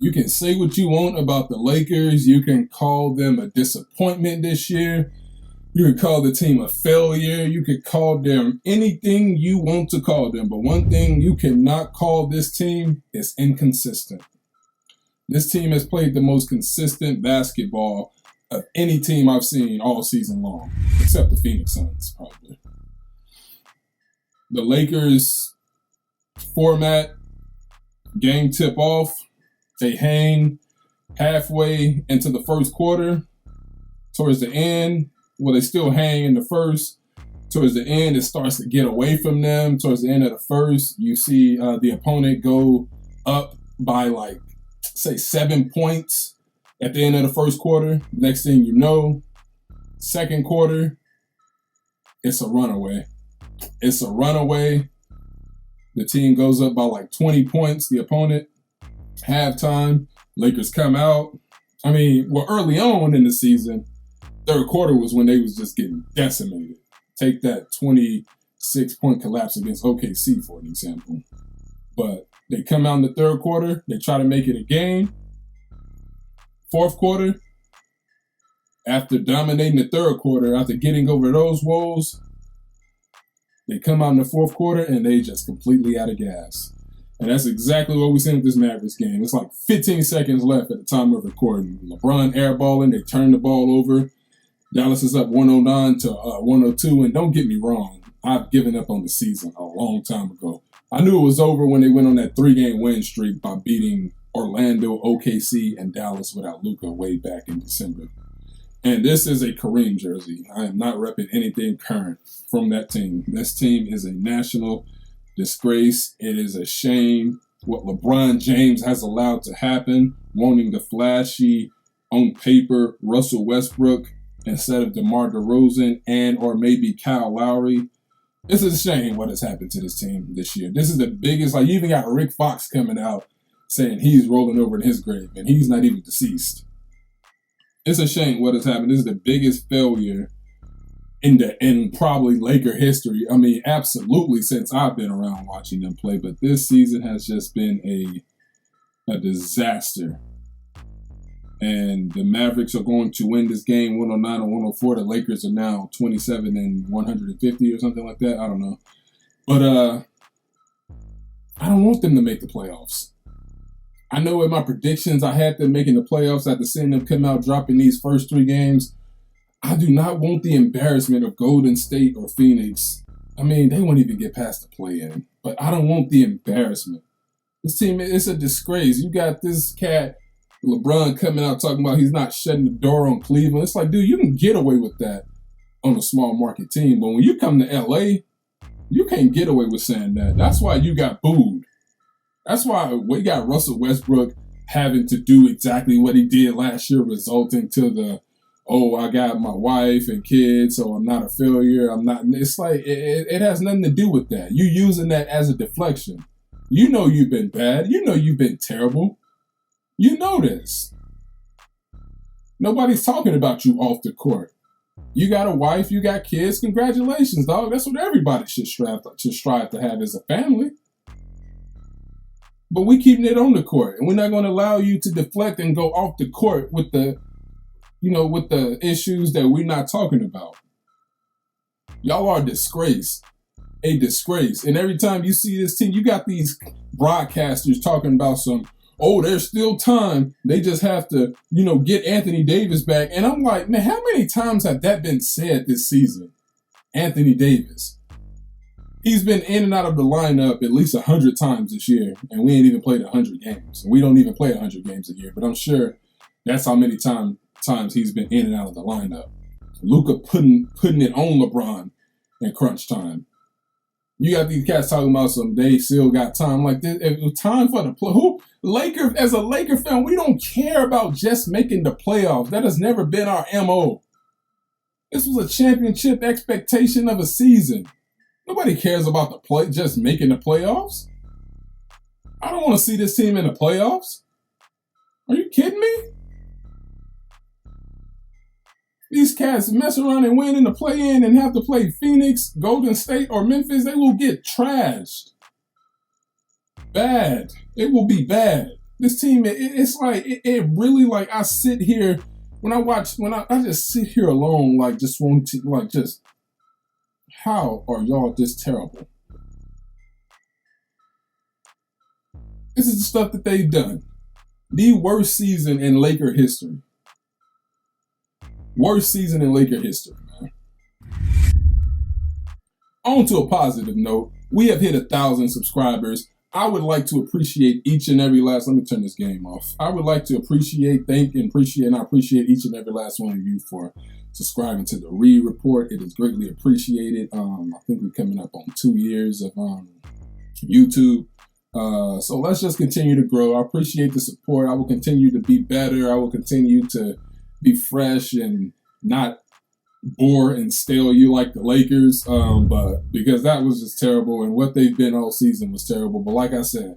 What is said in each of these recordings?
You can say what you want about the Lakers. You can call them a disappointment this year. You can call the team a failure. You could call them anything you want to call them. But one thing you cannot call this team is inconsistent. This team has played the most consistent basketball of any team I've seen all season long, except the Phoenix Suns, probably. The Lakers format, game tip off, they hang halfway into the first quarter. Towards the end, well, they still hang in the first. Towards the end, it starts to get away from them. Towards the end of the first, you see the opponent go up by say 7 points at the end of the first quarter. Next thing you know, second quarter, it's a runaway. It's a runaway. The team goes up by 20 points, the opponent. Halftime, Lakers come out. Early on in the season, third quarter was when they was just getting decimated. Take that 26-point collapse against OKC, for an example. But they come out in the third quarter. They try to make it a game. Fourth quarter, after dominating the third quarter, after getting over those woes, they come out in the fourth quarter and they just completely out of gas. And that's exactly what we're seeing with this Mavericks game. It's 15 seconds left at the time of recording. LeBron airballing, they turn the ball over. Dallas is up 109 to 102. And don't get me wrong, I've given up on the season a long time ago. I knew it was over when they went on that 3-game win streak by beating Orlando, OKC, and Dallas without Luka way back in December. And this is a Kareem jersey. I am not repping anything current from that team. This team is a national disgrace. It is a shame what LeBron James has allowed to happen, wanting the flashy, on paper, Russell Westbrook instead of DeMar DeRozan and or maybe Kyle Lowry. It's a shame what has happened to this team this year. This is the biggest, you even got Rick Fox coming out saying he's rolling over in his grave and he's not even deceased. It's a shame what has happened. This is the biggest failure in probably Laker history. Absolutely since I've been around watching them play. But this season has just been a disaster. And the Mavericks are going to win this game 109 or 104. The Lakers are now 27 and 150 or something like that. I don't know. But I don't want them to make the playoffs. I know in my predictions I had them making the playoffs after seeing them come out dropping these first 3 games. I do not want the embarrassment of Golden State or Phoenix. They won't even get past the play-in. But I don't want the embarrassment. This team, it's a disgrace. You got this cat, LeBron, coming out talking about he's not shutting the door on Cleveland. It's dude, you can get away with that on a small market team. But when you come to LA, you can't get away with saying that. That's why you got booed. That's why we got Russell Westbrook having to do exactly what he did last year, resulting to the, I got my wife and kids, so I'm not a failure. I'm not. It's it has nothing to do with that. You using that as a deflection. You know you've been bad. You know you've been terrible. You know this. Nobody's talking about you off the court. You got a wife, you got kids. Congratulations, dog. That's what everybody should strive to have as a family. But we keeping it on the court, and we're not going to allow you to deflect and go off the court with the issues that we're not talking about. Y'all are a disgrace. A disgrace. And every time you see this team, you got these broadcasters talking about there's still time. They just have to, get Anthony Davis back. And I'm like, man, how many times have that been said this season? Anthony Davis. He's been in and out of the lineup at least 100 times this year, and we ain't even played 100 games. We don't even play 100 games a year, but I'm sure that's how many times he's been in and out of the lineup. Luka putting it on LeBron in crunch time. You got these cats talking about they still got time. It's time for the play. As a Laker fan, we don't care about just making the playoffs. That has never been our MO. This was a championship expectation of a season. Nobody cares about just making the playoffs. I don't want to see this team in the playoffs. Are you kidding me? These cats mess around and win in the play-in and have to play Phoenix, Golden State, or Memphis. They will get trashed. Bad. It will be bad. This team, it's like it really like I sit here when I just sit here alone, like just want to like just how are y'all this terrible? This is the stuff that they've done. The worst season in Laker history. Worst season in Laker history, man. On to a positive note, we have hit 1,000 subscribers. I would like to appreciate each and every last. Let me turn this game off. I would like to appreciate, thank, and I appreciate each and every last one of you for subscribing to the Reed Report. It is greatly appreciated. I think we're coming up on 2 years of YouTube. So let's just continue to grow. I appreciate the support. I will continue to be better. I will continue to be fresh and not bore and stale you like the Lakers, but because that was just terrible, and what they've been all season was terrible. But like I said,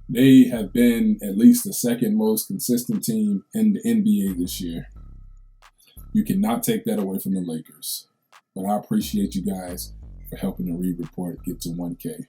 they have been at least the second most consistent team in the NBA this year. You cannot take that away from the Lakers. But I appreciate you guys for helping the Reed Report get to 1K.